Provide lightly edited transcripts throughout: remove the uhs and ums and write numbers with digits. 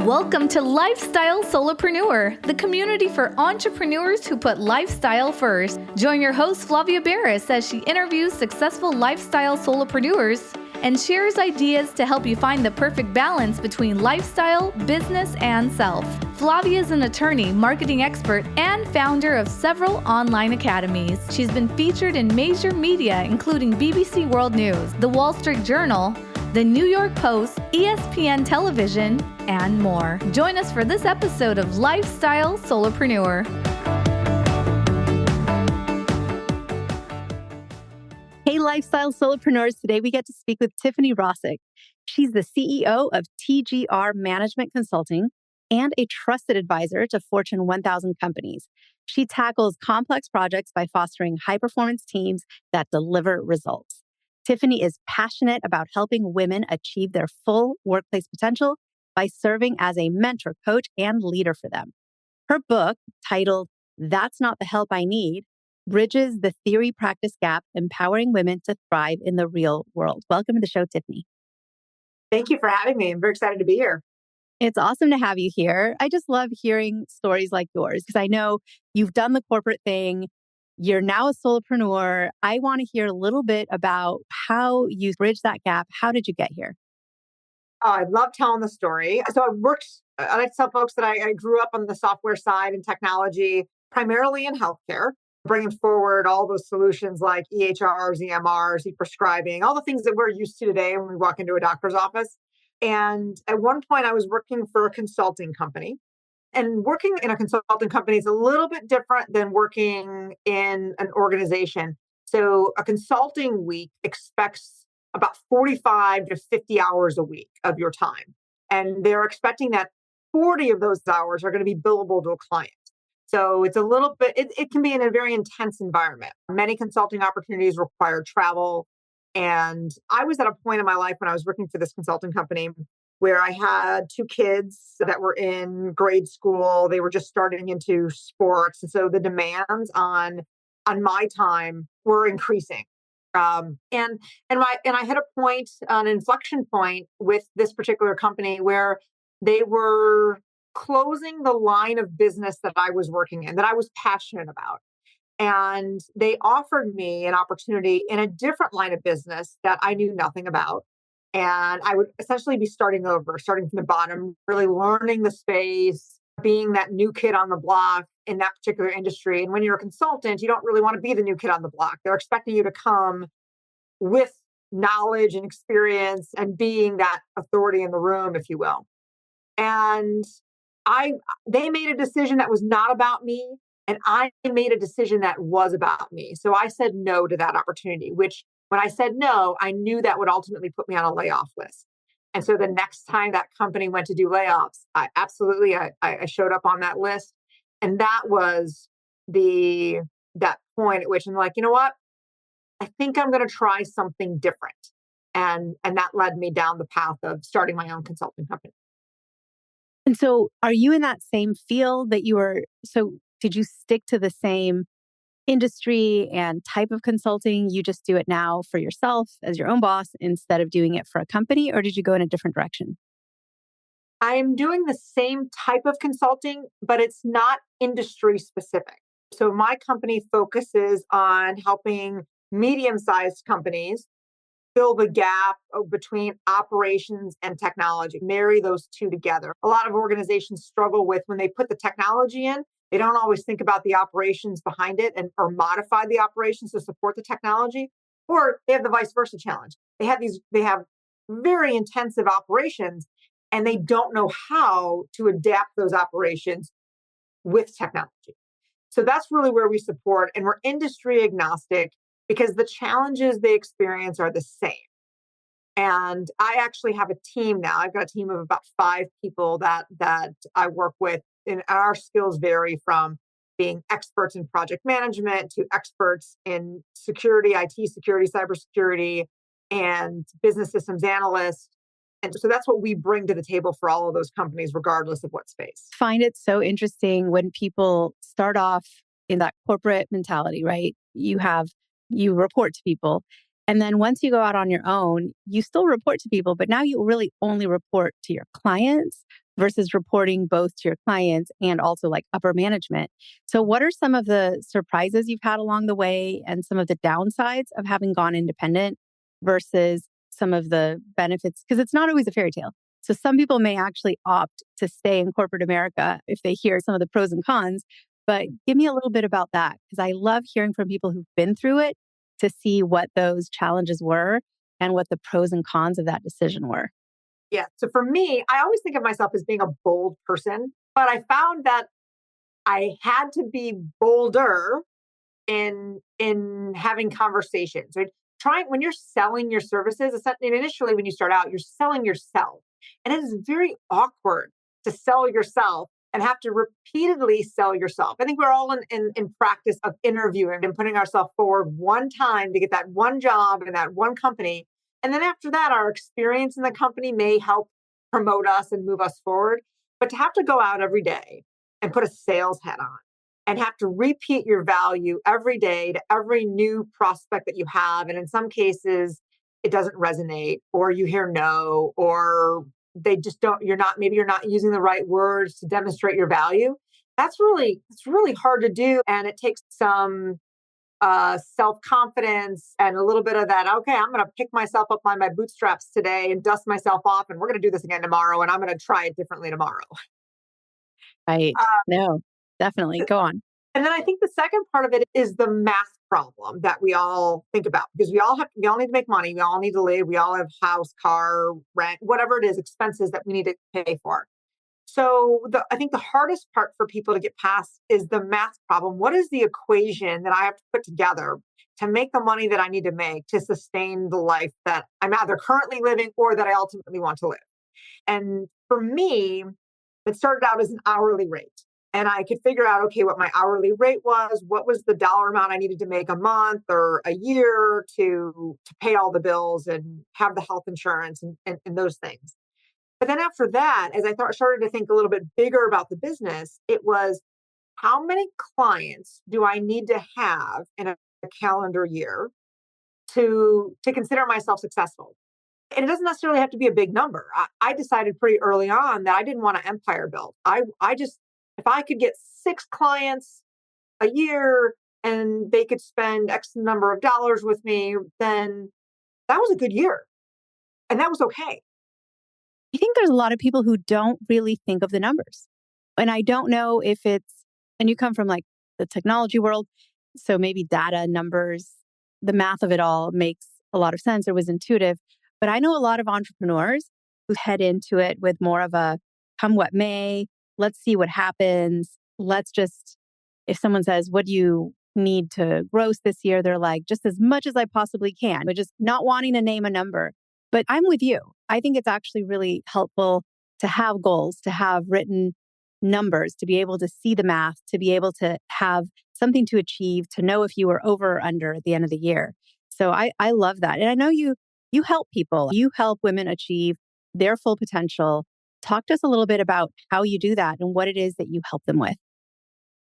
Welcome to Lifestyle Solopreneur, the community for entrepreneurs who put lifestyle first. Join your host, Flavia Barris, as she interviews successful lifestyle solopreneurs and shares ideas to help you find the perfect balance between lifestyle, business, and self. Flavia is an attorney, marketing expert, and founder of several online academies. She's been featured in major media, including BBC World News, The Wall Street Journal, The New York Post, ESPN Television, and more. Join us for this episode of Lifestyle Solopreneur. Hey, Lifestyle Solopreneurs. Today we get to speak with Tiffany Rosik. She's the CEO of TGR Management Consulting and a trusted advisor to Fortune 1000 companies. She tackles complex projects by fostering high-performance teams that deliver results. Tiffany is passionate about helping women achieve their full workplace potential by serving as a mentor, coach, and leader for them. Her book, titled That's Not the Help I Need, bridges the theory-practice gap, empowering women to thrive in the real world. Welcome to the show, Tiffany. Thank you for having me. I'm very excited to be here. It's awesome to have you here. I just love hearing stories like yours because I know you've done the corporate thing. You're now a solopreneur. I want to hear a little bit about how you bridged that gap. How did you get here? Oh, I love telling the story. So I like to tell folks that I grew up on the software side and technology, primarily in healthcare, bringing forward all those solutions like EHRs, EMRs, e-prescribing, all the things that we're used to today when we walk into a doctor's office. And at one point, I was working for a consulting company. And working in a consulting company is a little bit different than working in an organization. So a consulting week expects about 45 to 50 hours a week of your time. And they're expecting that 40 of those hours are going to be billable to a client. So it's a little bit, it can be in a very intense environment. Many consulting opportunities require travel. And I was at a point in my life when I was working for this consulting company where I had two kids that were in grade school. They were just starting into sports. And so the demands on my time were increasing. And I hit a point, an inflection point with this particular company where they were closing the line of business that I was working in, that I was passionate about. And they offered me an opportunity in a different line of business that I knew nothing about. And I would essentially be starting from the bottom, really learning the space, being that new kid on the block in that particular industry. And when you're a consultant, you don't really want to be the new kid on the block. They're expecting you to come with knowledge and experience and being that authority in the room, if you will. And they made a decision that was not about me. And I made a decision that was about me. So I said no to that opportunity, which when I said no, I knew that would ultimately put me on a layoff list. And so the next time that company went to do layoffs, I showed up on that list. And that was that point at which I'm like, you know what? I think I'm going to try something different. And that led me down the path of starting my own consulting company. And so are you in that same field that you were? So did you stick to the same industry and type of consulting? You just do it now for yourself as your own boss instead of doing it for a company, or did you go in a different direction? I'm doing the same type of consulting, but it's not industry specific. So my company focuses on helping medium-sized companies fill the gap between operations and technology, marry those two together. A lot of organizations struggle with when they put the technology in, they don't always think about the operations behind it or modify the operations to support the technology, or they have the vice versa challenge. They have very intensive operations and they don't know how to adapt those operations with technology. So that's really where we support, and we're industry agnostic because the challenges they experience are the same. And I actually have a team now. I've got a team of about 5 people that I work with. And our skills vary from being experts in project management to experts in security, IT security, cybersecurity, and business systems analysts. And so that's what we bring to the table for all of those companies, regardless of what space. I find it so interesting when people start off in that corporate mentality, right? You report to people. And then once you go out on your own, you still report to people, but now you really only report to your clients versus reporting both to your clients and also like upper management. So, what are some of the surprises you've had along the way and some of the downsides of having gone independent versus some of the benefits? Because it's not always a fairy tale. So, some people may actually opt to stay in corporate America if they hear some of the pros and cons. But give me a little bit about that because I love hearing from people who've been through it to see what those challenges were and what the pros and cons of that decision were. Yeah. So for me, I always think of myself as being a bold person, but I found that I had to be bolder in having conversations. Right? Trying when you're selling your services, initially when you start out, you're selling yourself. And it is very awkward to sell yourself and have to repeatedly sell yourself. I think we're all in practice of interviewing and putting ourselves forward one time to get that one job in that one company. And then after that, our experience in the company may help promote us and move us forward. But to have to go out every day and put a sales hat on and have to repeat your value every day to every new prospect that you have. And in some cases, it doesn't resonate, or you hear no, or they just don't, maybe you're not using the right words to demonstrate your value. It's really hard to do. And it takes some self confidence and a little bit of that. Okay, I'm going to pick myself up by my bootstraps today and dust myself off, and we're going to do this again tomorrow, and I'm going to try it differently tomorrow. Right. No, definitely. Go on. And then I think the second part of it is the math problem that we all think about because we all need to make money, we all need to live, we all have house, car, rent, whatever it is, expenses that we need to pay for. So I think the hardest part for people to get past is the math problem. What is the equation that I have to put together to make the money that I need to make to sustain the life that I'm either currently living or that I ultimately want to live? And for me, it started out as an hourly rate. And I could figure out, okay, what my hourly rate was, what was the dollar amount I needed to make a month or a year to pay all the bills and have the health insurance and those things. But then after that, as I started to think a little bit bigger about the business, it was how many clients do I need to have in a calendar year to consider myself successful? And it doesn't necessarily have to be a big number. I decided pretty early on that I didn't want to empire build. I just, if I could get 6 clients a year and they could spend X number of dollars with me, then that was a good year. And that was okay. I think there's a lot of people who don't really think of the numbers. And I don't know if it's, and you come from like the technology world, so maybe data, numbers, the math of it all makes a lot of sense or was intuitive. But I know a lot of entrepreneurs who head into it with more of a come what may, let's see what happens. Let's just, if someone says, what do you need to gross this year? They're like, just as much as I possibly can, but just not wanting to name a number. But I'm with you. I think it's actually really helpful to have goals, to have written numbers, to be able to see the math, to be able to have something to achieve, to know if you were over or under at the end of the year. So I love that. And I know you help people, you help women achieve their full potential. Talk to us a little bit about how you do that and what it is that you help them with.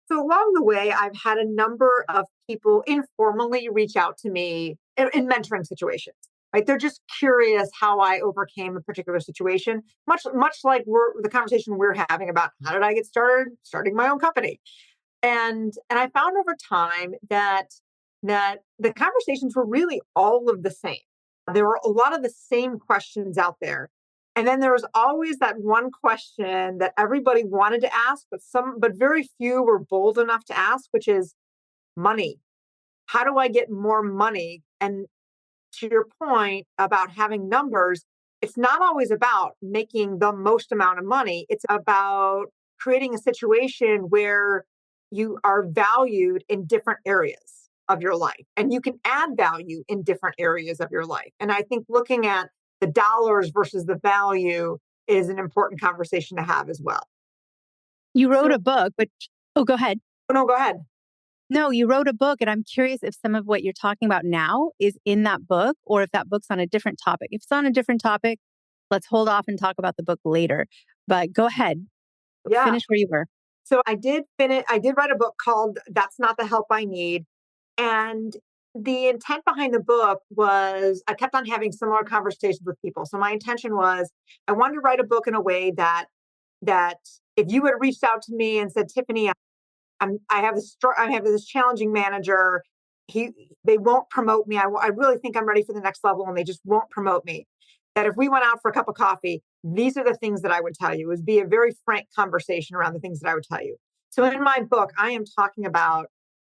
So along the way, I've had a number of people informally reach out to me in mentoring situations. Right? They're just curious how I overcame a particular situation, much like the conversation we're having about how did I get started starting my own company. And I found over time that the conversations were really all of the same. There were a lot of the same questions out there. And then there was always that one question that everybody wanted to ask, but very few were bold enough to ask, which is money. How do I get more money? And to your point about having numbers, it's not always about making the most amount of money. It's about creating a situation where you are valued in different areas of your life and you can add value in different areas of your life. And I think looking at the dollars versus the value is an important conversation to have as well. You wrote So, a book, which, oh, go ahead. oh, no, go ahead. No, you wrote a book, and I'm curious if some of what you're talking about now is in that book or if that book's on a different topic. If it's on a different topic, let's hold off and talk about the book later. But go ahead, Yeah. finish where you were. So I did write a book called That's Not the Help I Need. And the intent behind the book was I kept on having similar conversations with people. So my intention was I wanted to write a book in a way that that if you had reached out to me and said, Tiffany, I have this challenging manager. They won't promote me. I really think I'm ready for the next level, and they just won't promote me. That if we went out for a cup of coffee, these are the things that I would tell you. It would be a very frank conversation around the things that I would tell you. So in my book, I am talking about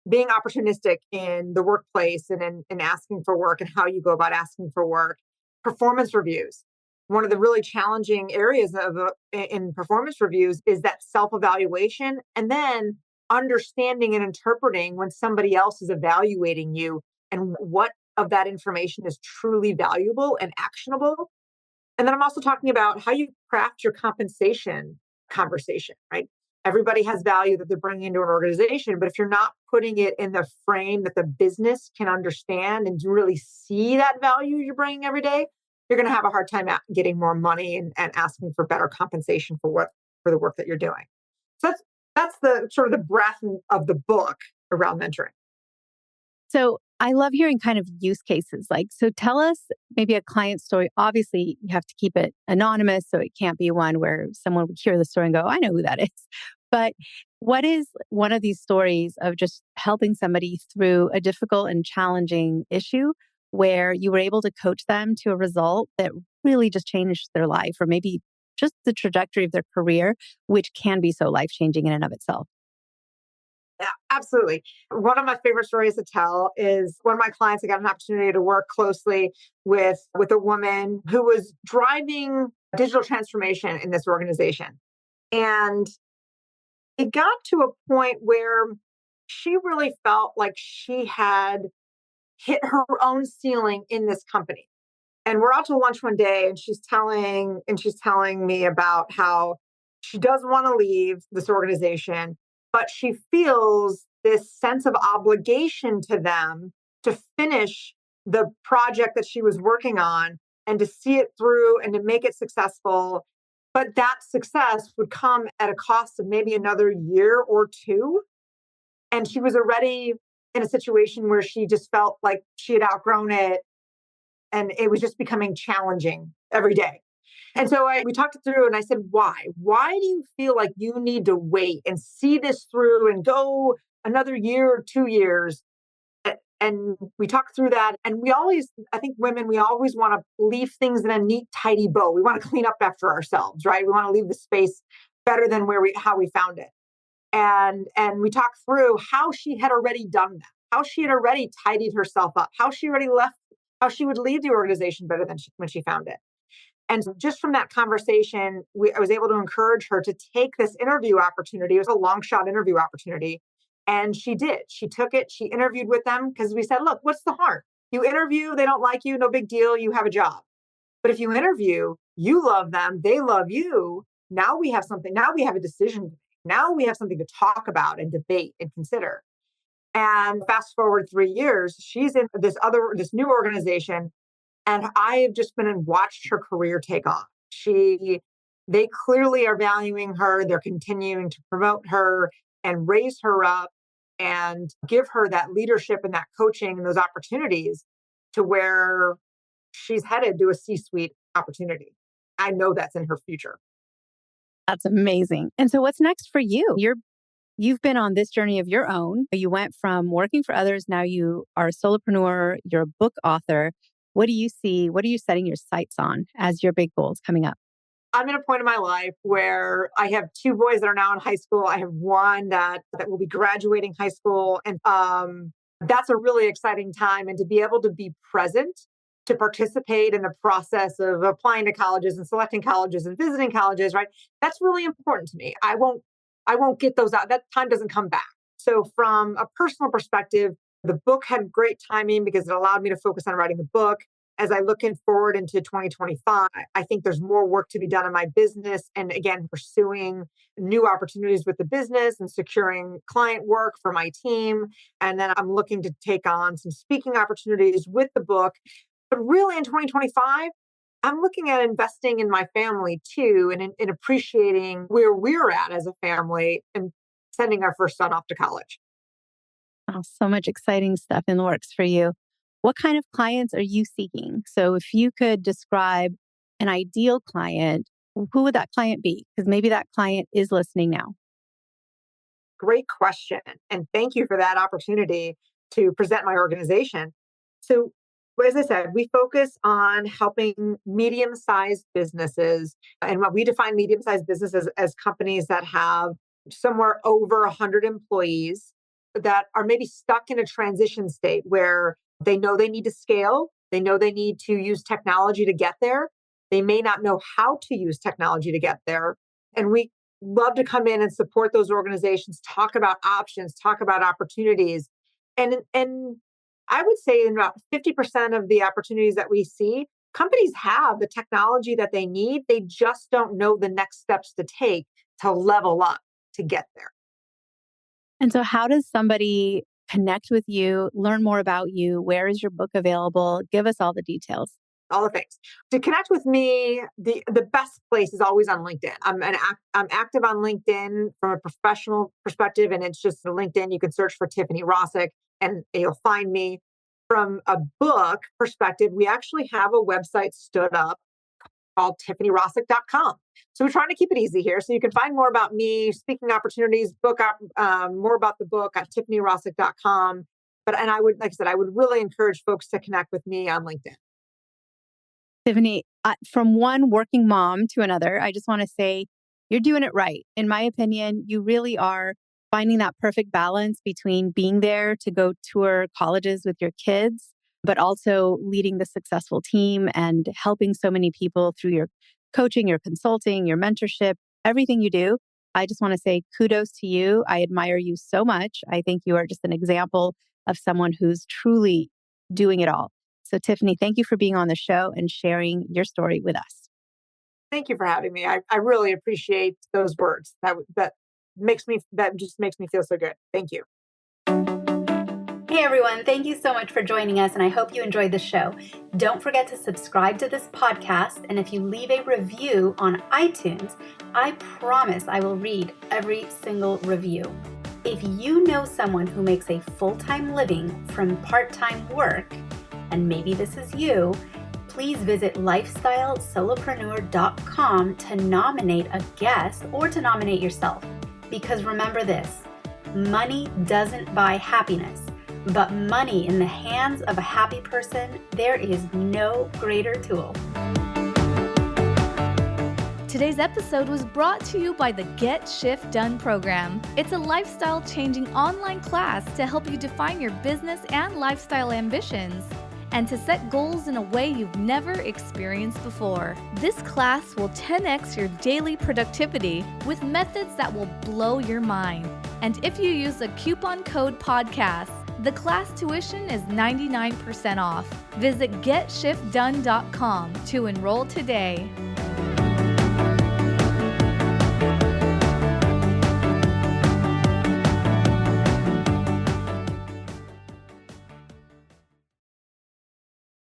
being opportunistic in the workplace and in asking for work and how you go about asking for work. Performance reviews. One of the really challenging areas in performance reviews is that self-evaluation, and then understanding and interpreting when somebody else is evaluating you and what of that information is truly valuable and actionable. And then I'm also talking about how you craft your compensation conversation, right? Everybody has value that they're bringing into an organization, but if you're not putting it in the frame that the business can understand and really see that value you're bringing every day, you're going to have a hard time getting more money and asking for better compensation for the work that you're doing. So that's the sort of the breadth of the book around mentoring. So I love hearing kind of use cases. So tell us maybe a client story. Obviously, you have to keep it anonymous, so it can't be one where someone would hear the story and go, I know who that is. But what is one of these stories of just helping somebody through a difficult and challenging issue where you were able to coach them to a result that really just changed their life, or maybe just the trajectory of their career, which can be so life-changing in and of itself? Yeah, absolutely. One of my favorite stories to tell is one of my clients. I got an opportunity to work closely with a woman who was driving digital transformation in this organization. And it got to a point where she really felt like she had hit her own ceiling in this company. And we're out to lunch one day, and she's telling me about how she doesn't want to leave this organization, but she feels this sense of obligation to them to finish the project that she was working on and to see it through and to make it successful. But that success would come at a cost of maybe another year or two. And she was already in a situation where she just felt like she had outgrown it, and it was just becoming challenging every day. And so we talked it through, and I said, why? Why do you feel like you need to wait and see this through and go another year or 2 years? And we talked through that. And I think women, we always want to leave things in a neat, tidy bow. We want to clean up after ourselves, right? We want to leave the space better than how we found it. And we talked through how she had already done that, how she had already tidied herself up, how she already left, how she would leave the organization better than when she found it. And just from that conversation, I was able to encourage her to take this interview opportunity. It was a long shot interview opportunity. And she did. She took it. She interviewed with them because we said, look, what's the harm? You interview, they don't like you, no big deal. You have a job. But if you interview, you love them, they love you. Now we have something. Now we have a decision to make. Now we have something to talk about and debate and consider. And fast forward 3 years, she's in this new organization, and I've just been and watched her career take off. They clearly are valuing her. They're continuing to promote her and raise her up and give her that leadership and that coaching and those opportunities to where she's headed to a C-suite opportunity. I know that's in her future. That's amazing. And so what's next for you? You've been on this journey of your own. You went from working for others. Now you are a solopreneur. You're a book author. What do you see? What are you setting your sights on as your big goals coming up? I'm at a point in my life where I have two boys that are now in high school. I have one that will be graduating high school. And that's a really exciting time. And to be able to be present, to participate in the process of applying to colleges and selecting colleges and visiting colleges, right? That's really important to me. I won't get those out. That time doesn't come back. So from a personal perspective, the book had great timing because it allowed me to focus on writing the book. As I look forward into 2025, I think there's more work to be done in my business. And again, pursuing new opportunities with the business and securing client work for my team. And then I'm looking to take on some speaking opportunities with the book. But really in 2025, I'm looking at investing in my family too, and in appreciating where we're at as a family and sending our first son off to college. Oh, so much exciting stuff in the works for you. What kind of clients are you seeking? So if you could describe an ideal client, Who would that client be? Because maybe that client is listening now. Great question. And thank you for that opportunity to present my organization. So, as I said, we focus on helping medium sized businesses. And what we define medium sized businesses as companies that have somewhere over 100 employees that are maybe stuck in a transition state where they know they need to scale, they know they need to use technology to get there. They may not know how to use technology to get there. And we love to come in and support those organizations, talk about options, talk about opportunities. And I would say in about 50% of the opportunities that we see, companies have the technology that they need. They just don't know the next steps to take to level up to get there. And so, how does somebody connect with you, learn more about you? Where is your book available? Give us all the details. All the things. To connect with me, the best place is always on LinkedIn. I'm active on LinkedIn from a professional perspective, and it's just LinkedIn. You can search for Tiffany Rosik, and you'll find me. From a book perspective, we actually have a website stood up called TiffanyRosik.com. So we're trying to keep it easy here. So you can find more about me, speaking opportunities, more about the book at TiffanyRosik.com. And I would, like I said, I would really encourage folks to connect with me on LinkedIn. Tiffany, from one working mom to another, I just want to say you're doing it right. In my opinion, you really are finding that perfect balance between being there to go tour colleges with your kids, but also leading the successful team and helping so many people through your coaching, your consulting, your mentorship, everything you do. I just want to say kudos to you. I admire you so much. I think you are just an example of someone who's truly doing it all. So, Tiffany, thank you for being on the show and sharing your story with us. Thank you for having me. I really appreciate those words. That just makes me feel so good. Thank you. Hey everyone, thank you so much for joining us, and I hope you enjoyed the show. Don't forget to subscribe to this podcast, and if you leave a review on iTunes, I promise I will read every single review. If you know someone who makes a full-time living from part-time work, and maybe this is you, please visit lifestylesolopreneur.com to nominate a guest or to nominate yourself. Because remember this, money doesn't buy happiness, but money in the hands of a happy person, there is no greater tool. Today's episode was brought to you by the Get Shift Done program. It's a lifestyle-changing online class to help you define your business and lifestyle ambitions, and to set goals in a way you've never experienced before. This class will 10x your daily productivity with methods that will blow your mind. And if you use the coupon code podcast, the class tuition is 99% off. Visit GetShiftDone.com to enroll today.